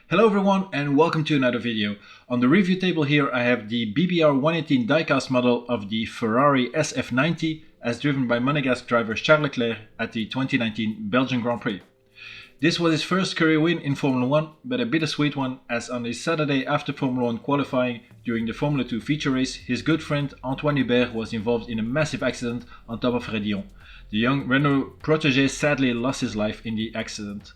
Hello everyone and welcome to another video. On the review table here I have the BBR 118 diecast model of the Ferrari SF-90 as driven by Monegasque driver Charles Leclerc at the 2019 Belgian Grand Prix. This was his first career win in Formula 1, but a bittersweet one, as on the Saturday after Formula 1 qualifying during the Formula 2 feature race, his good friend Anthoine Hubert was involved in a massive accident on top of Rédillon. The young Renault protégé sadly lost his life in the accident.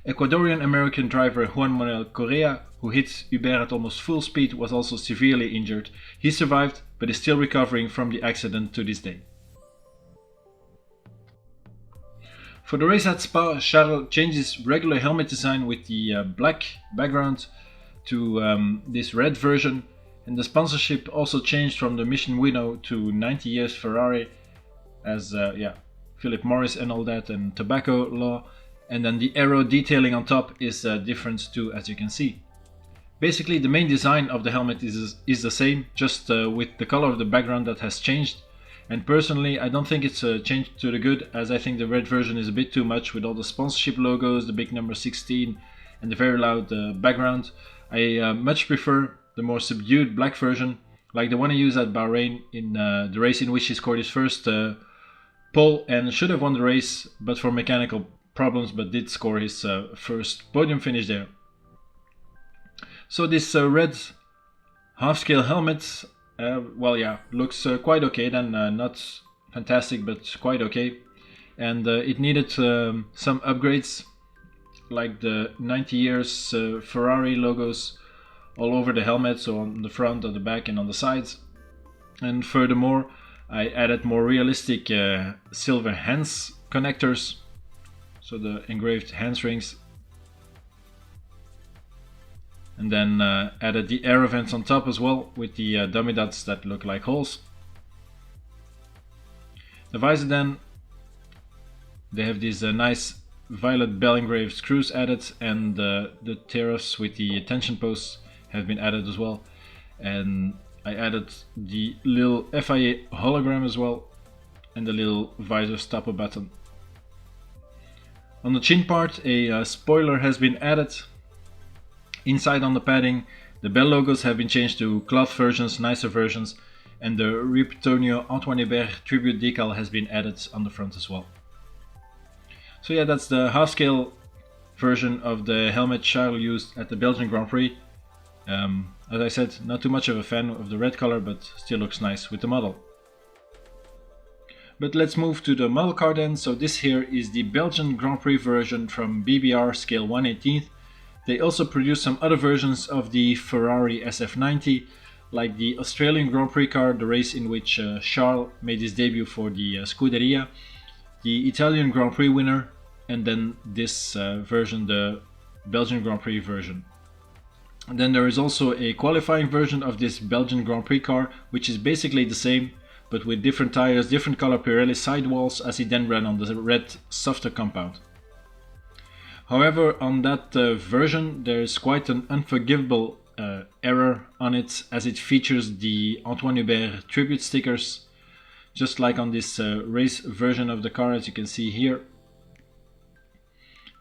Ecuadorian-American driver Juan Manuel Correa, who hit Hubert at almost full speed, was also severely injured. He survived, but is still recovering from the accident to this day. For the race at Spa, Charles changed his regular helmet design with the black background to this red version, and the sponsorship also changed from the Mission Winnow to 90 years Ferrari, as Philip Morris and all that, and tobacco law. And then the aero detailing on top is different too, as you can see. Basically the main design of the helmet is the same, just with the color of the background that has changed. And personally I don't think it's a change to the good, as I think the red version is a bit too much with all the sponsorship logos, the big number 16 and the very loud background. I much prefer the more subdued black version, like the one he used at Bahrain in the race in which he scored his first pole and should have won the race, but for mechanical problems, but did score his first podium finish there. So this red half-scale helmet, looks quite okay then, not fantastic but quite okay. And it needed some upgrades, like the 90 years Ferrari logos all over the helmet, so on the front, on the back and on the sides. And furthermore I added more realistic silver hands connectors, so the engraved hands rings, and then added the aero vents on top as well with the dummy dots that look like holes. The visor then, they have these nice violet bell engraved screws added, and the tears with the tension posts have been added as well. And I added the little FIA hologram as well, and the little visor stopper button. On the chin part, a spoiler has been added. Inside on the padding, the bell logos have been changed to cloth versions, nicer versions, and the Ripetonio Anthoine Hubert tribute decal has been added on the front as well. So yeah, that's the half-scale version of the helmet Charles used at the Belgian Grand Prix. As I said, not too much of a fan of the red color, but still looks nice with the model. But let's move to the model car then. So this here is the Belgian Grand Prix version from BBR scale 1/18. They also produced some other versions of the Ferrari SF-90, like the Australian Grand Prix car, the race in which Charles made his debut for the Scuderia, the Italian Grand Prix winner, and then this version, the Belgian Grand Prix version. And then there is also a qualifying version of this Belgian Grand Prix car, which is basically the same, but with different tires, different color Pirelli sidewalls, as he then ran on the red softer compound. However, on that version there is quite an unforgivable error on it, as it features the Anthoine Hubert tribute stickers, just like on this race version of the car, as you can see here.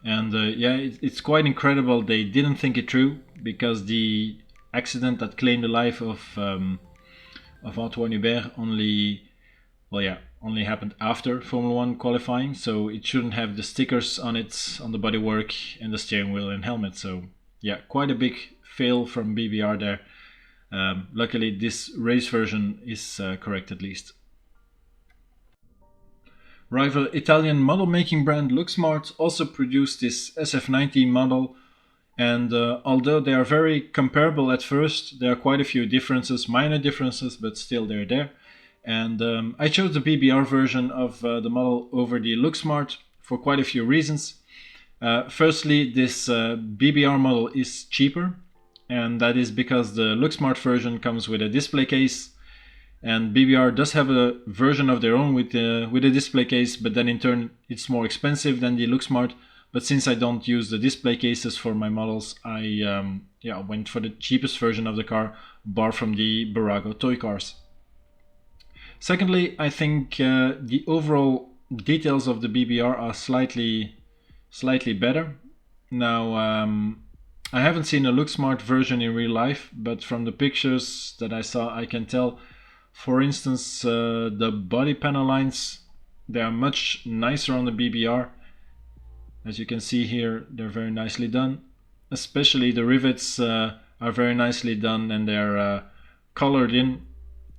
And it's quite incredible they didn't think it through, because the accident that claimed the life of Anthoine Hubert only happened after Formula 1 qualifying, so it shouldn't have the stickers on it, on the bodywork and the steering wheel and helmet. So yeah, quite a big fail from BBR there. Luckily this race version is correct at least. Rival Italian model making brand Looksmart also produced this SF-90 model, and although they are very comparable at first, there are quite a few differences, minor differences, but still they're there. And I chose the BBR version of the model over the Looksmart for quite a few reasons. Firstly, this BBR model is cheaper, and that is because the Looksmart version comes with a display case, and BBR does have a version of their own with a display case, but then in turn it's more expensive than the Looksmart. But since I don't use the display cases for my models, I went for the cheapest version of the car, bar from the Barago toy cars. Secondly, I think the overall details of the BBR are slightly better. Now, I haven't seen a LookSmart version in real life, but from the pictures that I saw, I can tell. For instance, the body panel lines, they are much nicer on the BBR. As you can see here, they're very nicely done. Especially the rivets are very nicely done, and they're colored in,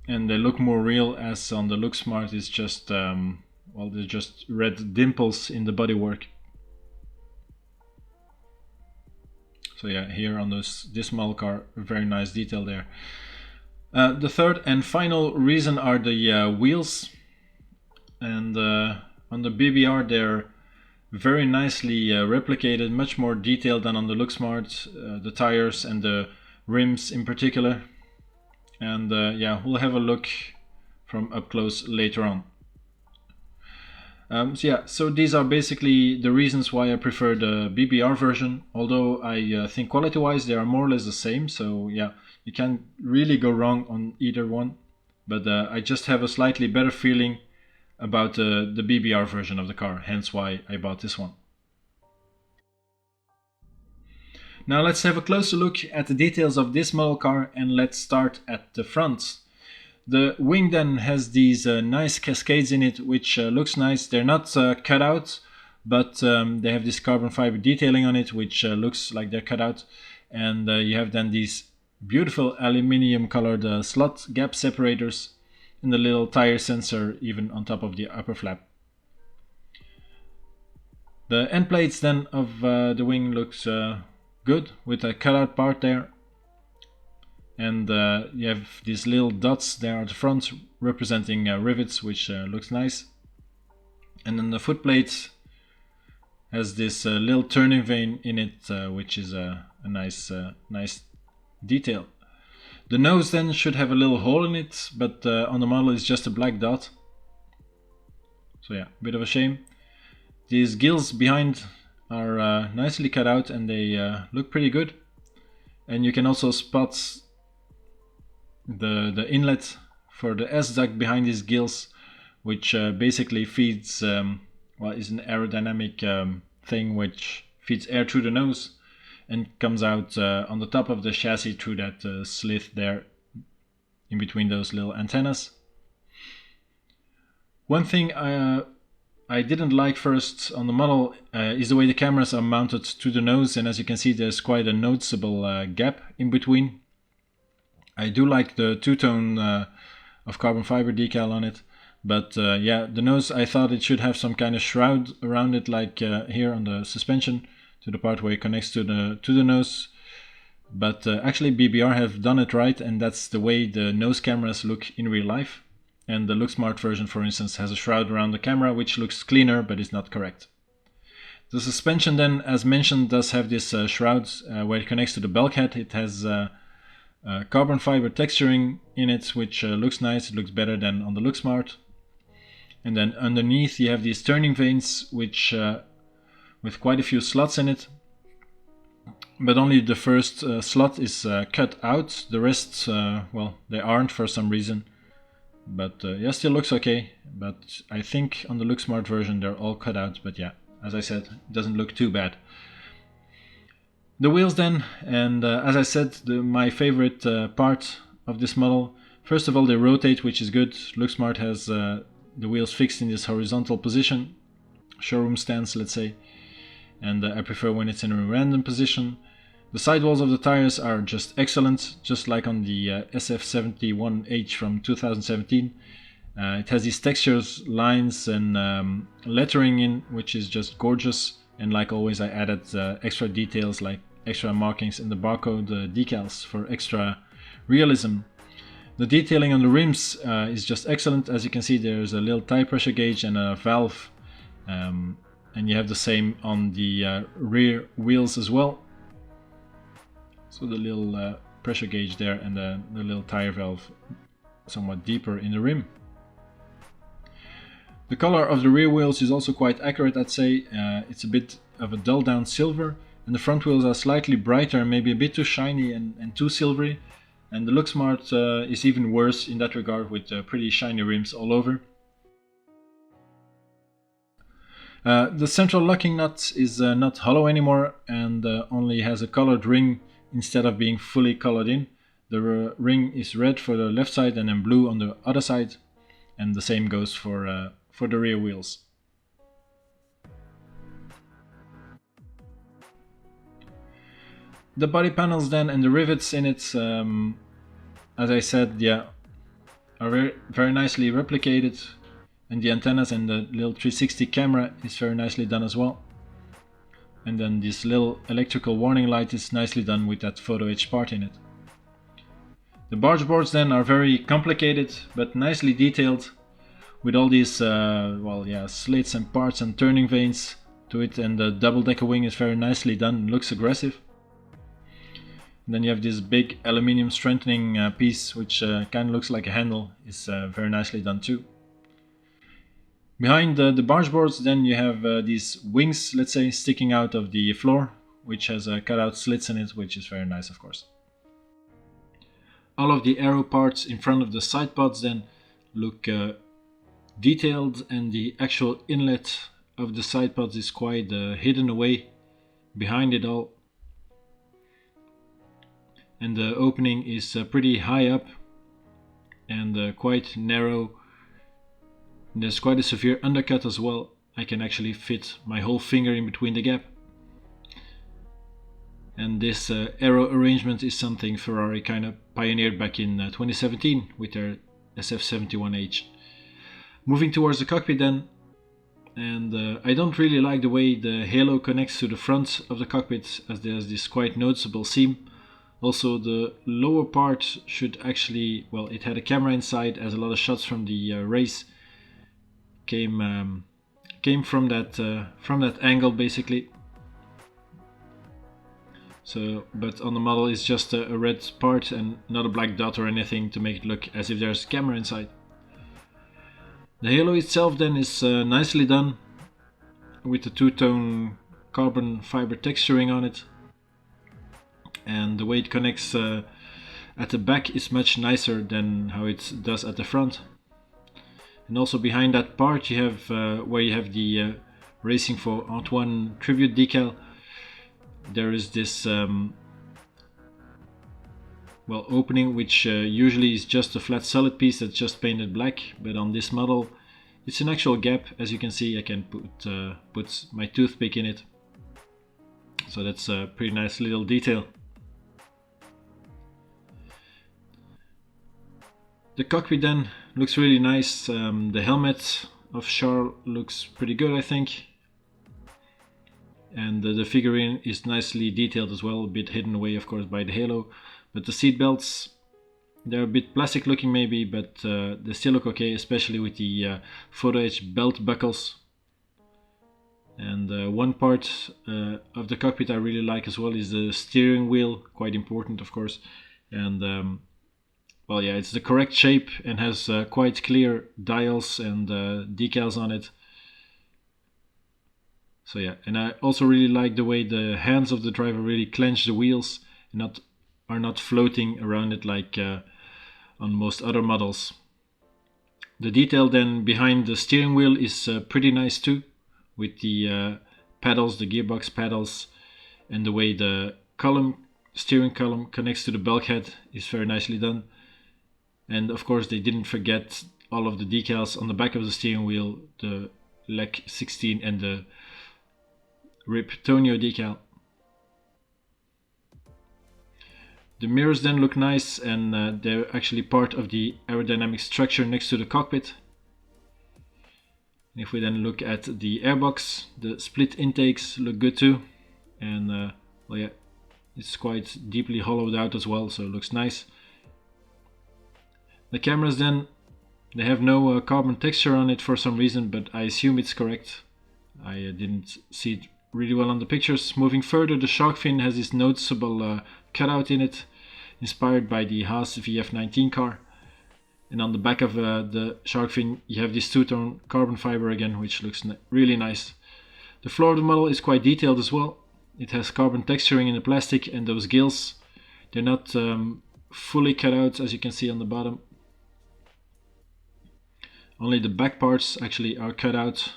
and they look more real, as on the LookSmart is just, well, they're just red dimples in the bodywork. So yeah, here on this model car, very nice detail there. The third and final reason are the wheels, and on the BBR they're very nicely replicated, much more detailed than on the LookSmart, the tires and the rims in particular. And yeah, we'll have a look from up close later on. So yeah, so these are basically the reasons why I prefer the BBR version, although I think quality-wise they are more or less the same, so yeah, you can't really go wrong on either one. But I just have a slightly better feeling about the BBR version of the car, hence why I bought this one. Now let's have a closer look at the details of this model car, and let's start at the front. The wing then has these nice cascades in it, which looks nice. They're not cut out, but they have this carbon fiber detailing on it, which looks like they're cut out. And you have then these beautiful aluminium colored slot gap separators, and the little tire sensor even on top of the upper flap. The end plates then of the wing looks good, with a cutout part there. And you have these little dots there at the front representing rivets, which looks nice. And then the foot plate has this little turning vane in it, which is a nice detail. The nose then should have a little hole in it, but on the model it's just a black dot. So yeah, a bit of a shame. These gills behind are nicely cut out, and they look pretty good. And you can also spot the inlet for the S-duct behind these gills, which basically feeds, well, is an aerodynamic thing which feeds air through the nose and comes out on the top of the chassis through that slit there in between those little antennas. One thing I didn't like first on the model is the way the cameras are mounted to the nose, and as you can see there's quite a noticeable gap in between. I do like the two-tone of carbon fiber decal on it, but yeah, the nose, I thought it should have some kind of shroud around it, like here on the suspension, to the part where it connects to the nose. But actually BBR have done it right, and that's the way the nose cameras look in real life. And the LookSmart version, for instance, has a shroud around the camera, which looks cleaner, but is not correct. The suspension then, as mentioned, does have this shroud where it connects to the bulkhead. It has carbon fiber texturing in it, which looks nice. It looks better than on the LookSmart. And then underneath you have these turning vanes, which with quite a few slots in it, but only the first slot is cut out. The rest, well, they aren't for some reason, but yeah, still looks okay. But I think on the LookSmart version they're all cut out, but yeah, as I said, it doesn't look too bad. The wheels then, and as I said, my favorite part of this model, first of all, they rotate, which is good. LookSmart has the wheels fixed in this horizontal position, showroom stance, let's say, and I prefer when it's in a random position. The sidewalls of the tires are just excellent, just like on the SF-91H from 2017. It has these textures, lines, and lettering in, which is just gorgeous. And like always, I added extra details like extra markings in the barcode decals for extra realism. The detailing on the rims is just excellent. As you can see, there's a little tire pressure gauge and a valve, and you have the same on the rear wheels as well. So the little pressure gauge there and the little tire valve somewhat deeper in the rim. The color of the rear wheels is also quite accurate, I'd say. It's a bit of a dull down silver, and the front wheels are slightly brighter, maybe a bit too shiny and too silvery. And the LookSmart is even worse in that regard, with pretty shiny rims all over. The central locking nut is not hollow anymore and only has a colored ring instead of being fully colored in. The ring is red for the left side and then blue on the other side, and the same goes for the rear wheels. The body panels then and the rivets in it, as I said, yeah, are very nicely replicated, and the antennas and the little 360 camera is very nicely done as well. And then this little electrical warning light is nicely done with that photo etch part in it. The barge boards then are very complicated but nicely detailed, with all these slits and parts and turning vanes to it, and the double decker wing is very nicely done, looks aggressive. And then you have this big aluminium strengthening piece, which kind of looks like a handle, is very nicely done too. Behind the barge boards then you have these wings, let's say, sticking out of the floor, which has cutout slits in it, which is very nice of course. All of the aero parts in front of the side pods then look detailed, and the actual inlet of the side pods is quite hidden away behind it all. And the opening is pretty high up and quite narrow. There's quite a severe undercut as well. I can actually fit my whole finger in between the gap. And this aero arrangement is something Ferrari kind of pioneered back in 2017 with their SF-91H. Moving towards the cockpit then, and I don't really like the way the halo connects to the front of the cockpit, as there's this quite noticeable seam. Also the lower part should actually, well, it had a camera inside, as a lot of shots from the race came from that angle basically. So, but on the model it's just a red part and not a black dot or anything to make it look as if there's a camera inside. The halo itself then is nicely done with the two-tone carbon fiber texturing on it, and the way it connects at the back is much nicer than how it does at the front. And also behind that part you have where you have the Racing for Anthoine tribute decal. There is this opening, which usually is just a flat solid piece that's just painted black, but on this model it's an actual gap. As you can see, I can put my toothpick in it, so that's a pretty nice little detail. The cockpit then looks really nice. The helmet of Charles looks pretty good, I think. And the figurine is nicely detailed as well, a bit hidden away of course by the halo. But the seat belts, they're a bit plastic looking maybe, but they still look okay, especially with the photo etch belt buckles. And one part of the cockpit I really like as well is the steering wheel, quite important of course. And it's the correct shape and has quite clear dials and decals on it. So yeah, and I also really like the way the hands of the driver really clench the wheels and are not floating around it like on most other models. The detail then behind the steering wheel is pretty nice too, with the pedals, the gearbox pedals, and the way the steering column connects to the bulkhead is very nicely done. And of course they didn't forget all of the decals on the back of the steering wheel, the LEC 16 and the RIP Tonio decal. The mirrors then look nice, and they're actually part of the aerodynamic structure next to the cockpit. And if we then look at the airbox, the split intakes look good too, and it's quite deeply hollowed out as well, so it looks nice. The cameras then, they have no carbon texture on it for some reason, but I assume it's correct. I didn't see it really well on the pictures. Moving further, the shark fin has this noticeable cutout in it, inspired by the Haas VF-19 car. And on the back of the shark fin you have this two-tone carbon fiber again, which looks really nice. The floor of the model is quite detailed as well. It has carbon texturing in the plastic, and those gills, they're not fully cut out, as you can see on the bottom. Only the back parts actually are cut out.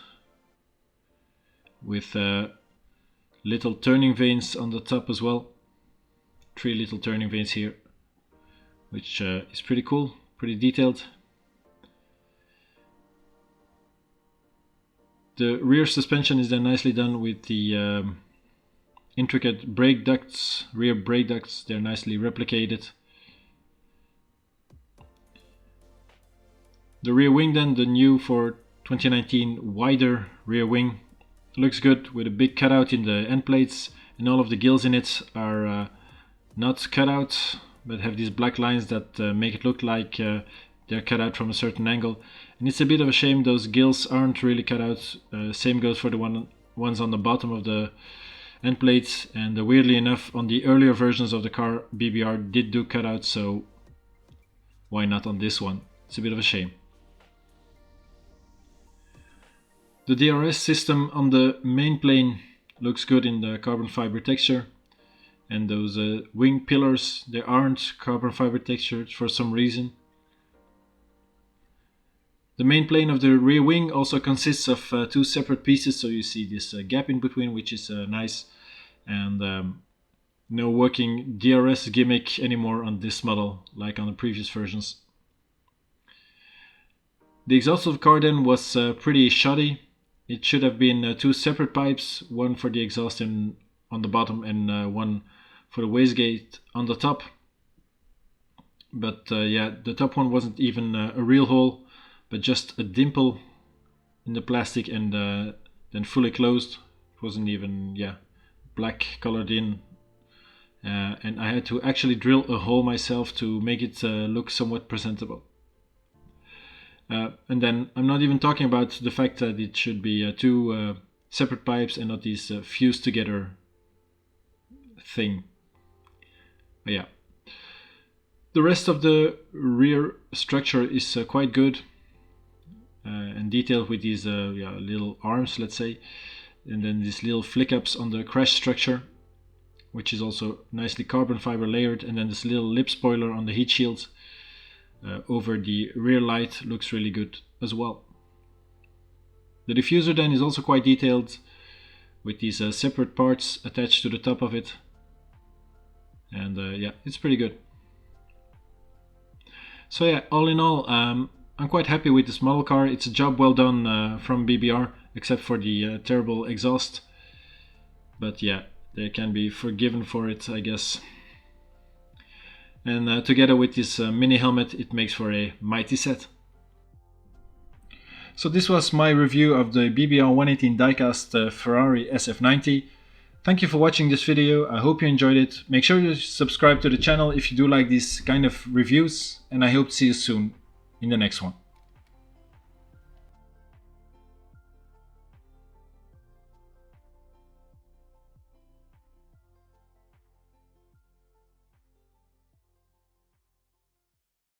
with little turning vanes on the top as well. 3 little turning vanes here, which is pretty cool, pretty detailed. The rear suspension is then nicely done with the intricate brake ducts, rear brake ducts. They're nicely replicated. The rear wing then, the new for 2019 wider rear wing, looks good with a big cutout in the end plates, and all of the gills in it are not cut out but have these black lines that make it look like they're cut out from a certain angle. And it's a bit of a shame those gills aren't really cut out. Same goes for the ones on the bottom of the end plates, and weirdly enough on the earlier versions of the car BBR did do cutouts, so why not on this one? It's a bit of a shame. The DRS system on the main plane looks good in the carbon fiber texture, and those wing pillars, they aren't carbon fiber textured for some reason. The main plane of the rear wing also consists of 2 separate pieces, so you see this gap in between, which is nice, and no working DRS gimmick anymore on this model like on the previous versions. The exhaust of the car then was pretty shoddy. It should have been 2 separate pipes, one for the exhaust on the bottom and one for the wastegate on the top. But yeah, the top one wasn't even a real hole, but just a dimple in the plastic, and then fully closed. It wasn't even, yeah, black colored in, and I had to actually drill a hole myself to make it look somewhat presentable. And then I'm not even talking about the fact that it should be 2 separate pipes and not these fused together thing. But yeah, the rest of the rear structure is quite good. And detailed with these yeah, little arms, let's say, and then these little flick ups on the crash structure, which is also nicely carbon fiber layered, and then this little lip spoiler on the heat shield over the rear light looks really good as well. The diffuser then is also quite detailed with these separate parts attached to the top of it, and yeah, it's pretty good. So yeah, all in all, I'm quite happy with this model car. It's a job well done from BBR, except for the terrible exhaust. But yeah, they can be forgiven for it, I guess. And together with this mini helmet, it makes for a mighty set. So this was my review of the BBR 118 Diecast Ferrari SF-90. Thank you for watching this video. I hope you enjoyed it. Make sure you subscribe to the channel if you do like these kind of reviews, and I hope to see you soon in the next one.